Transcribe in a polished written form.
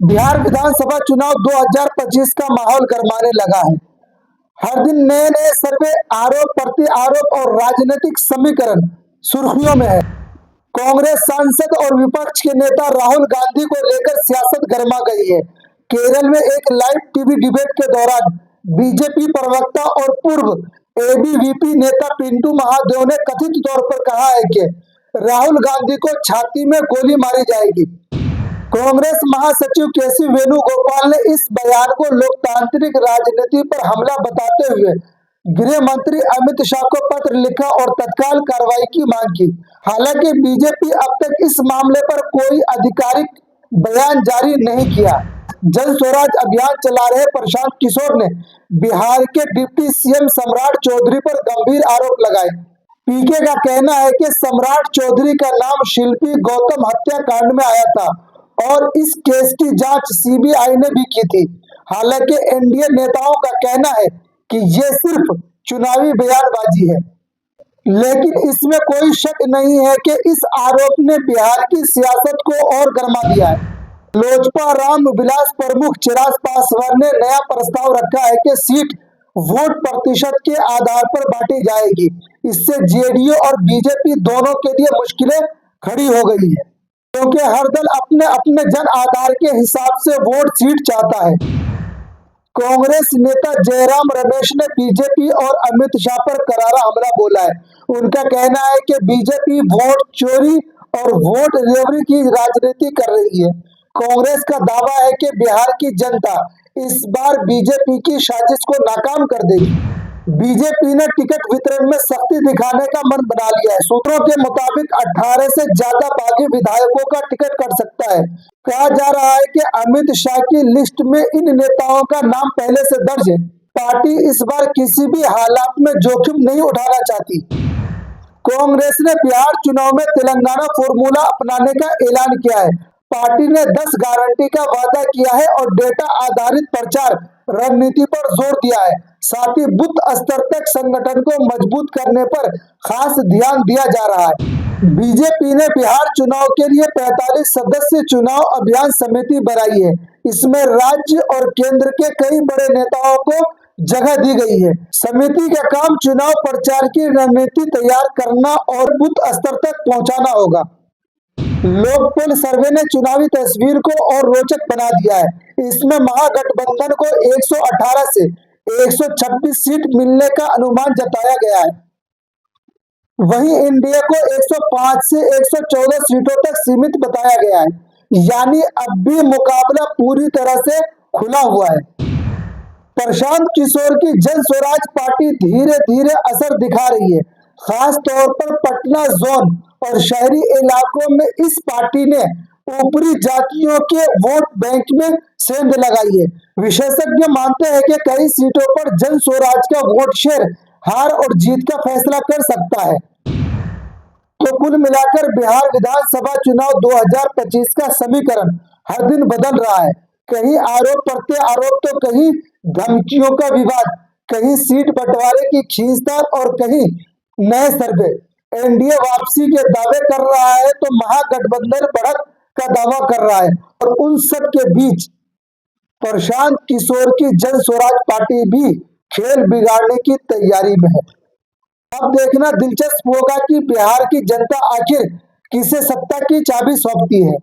बिहार विधानसभा चुनाव 2025 का माहौल गरमाने लगा है। हर दिन नए नए सर्वे, आरोप प्रति आरोप और राजनीतिक समीकरण सुर्खियों में है। कांग्रेस सांसद और विपक्ष के नेता राहुल गांधी को लेकर सियासत गर्मा गई है। केरल में एक लाइव टीवी डिबेट के दौरान बीजेपी प्रवक्ता और पूर्व एबीवीपी नेता पिंटू महादेव ने कथित तौर पर कहा है कि राहुल गांधी को छाती में गोली मारी जाएगी। कांग्रेस महासचिव केसी वेणुगोपाल ने इस बयान को लोकतांत्रिक राजनीति पर हमला बताते हुए गृह मंत्री अमित शाह को पत्र लिखा और तत्काल कार्रवाई की मांग की। हालांकि बीजेपी अब तक इस मामले पर कोई आधिकारिक बयान जारी नहीं किया। जन स्वराज अभियान चला रहे प्रशांत किशोर ने बिहार के डिप्टी सीएम सम्राट चौधरी पर गंभीर आरोप लगाए। पीके का कहना है कि सम्राट चौधरी का नाम शिल्पी गौतम हत्याकांड में आया था और इस केस की जांच सीबीआई ने भी की थी। हालांकि एनडीए नेताओं का कहना है कि ये सिर्फ चुनावी बयानबाजी है, लेकिन इसमें कोई शक नहीं है कि इस आरोप ने बिहार की सियासत को और गर्मा दिया है। लोजपा रामविलास प्रमुख चिराग पासवान ने नया प्रस्ताव रखा है कि सीट वोट प्रतिशत के आधार पर बांटी जाएगी। इससे जेडीयू और बीजेपी दोनों के लिए मुश्किलें खड़ी हो गई है, क्योंकि हर दल अपने अपने जन आधार के हिसाब से वोट सीट चाहता है। कांग्रेस नेता जयराम रमेश ने बीजेपी और अमित शाह पर करारा हमला बोला है। उनका कहना है कि बीजेपी वोट चोरी और वोट रेवड़ी की राजनीति कर रही है। कांग्रेस का दावा है कि बिहार की जनता इस बार बीजेपी की साजिश को नाकाम कर देगी। बीजेपी ने टिकट वितरण में सख्ती दिखाने का मन बना लिया है। सूत्रों के मुताबिक 18 से ज्यादा बागी विधायकों का टिकट कट सकता है। कहा जा रहा है कि अमित शाह की लिस्ट में इन नेताओं का नाम पहले से दर्ज है। पार्टी इस बार किसी भी हालात में जोखिम नहीं उठाना चाहती। कांग्रेस ने बिहार चुनाव में तेलंगाना फॉर्मूला अपनाने का ऐलान किया है। पार्टी ने 10 गारंटी का वादा किया है और डेटा आधारित प्रचार रणनीति पर जोर दिया है। साथ ही बूथ स्तर तक संगठन को मजबूत करने पर खास ध्यान दिया जा रहा है। बीजेपी ने बिहार चुनाव के लिए 45 सदस्य चुनाव अभियान समिति बनाई है। इसमें राज्य और केंद्र के कई बड़े नेताओं को जगह दी गई है। समिति का काम चुनाव प्रचार की रणनीति तैयार करना और बूथ स्तर तक पहुंचाना होगा। लोकपोल सर्वे ने चुनावी तस्वीर को और रोचक बना दिया है। इसमें महागठबंधन को 118 से 126 सीट मिलने का अनुमान जताया गया है। वहीं एनडीए को 105 से 114 सीटों तक सीमित बताया गया है। यानी अब भी मुकाबला पूरी तरह से खुला हुआ है। प्रशांत किशोर की जन स्वराज पार्टी धीरे धीरे असर दिखा रही है। खास तौर पर पटना जोन और शहरी इलाकों में इस पार्टी ने ऊपरी जातियों के वोट बैंक में सेंध लगाई है। विशेषज्ञ मानते हैं कि कई सीटों पर जन स्वराज का वोट शेयर हार और जीत का फैसला कर सकता है। तो कुल मिलाकर बिहार विधानसभा चुनाव 2025 का समीकरण हर दिन बदल रहा है। कहीं आरोप प्रत्यारोप तो कहीं धमकियों का विवाद, कहीं सीट बंटवारे की खींचतान और कहीं नए सर्वे। एनडीए वापसी के दावे कर रहा है तो महागठबंधन बढ़त का दावा कर रहा है और उन सब के बीच प्रशांत किशोर की जन स्वराज पार्टी भी खेल बिगाड़ने की तैयारी में है। अब देखना दिलचस्प होगा कि बिहार की जनता आखिर किसे सत्ता की चाबी सौंपती है।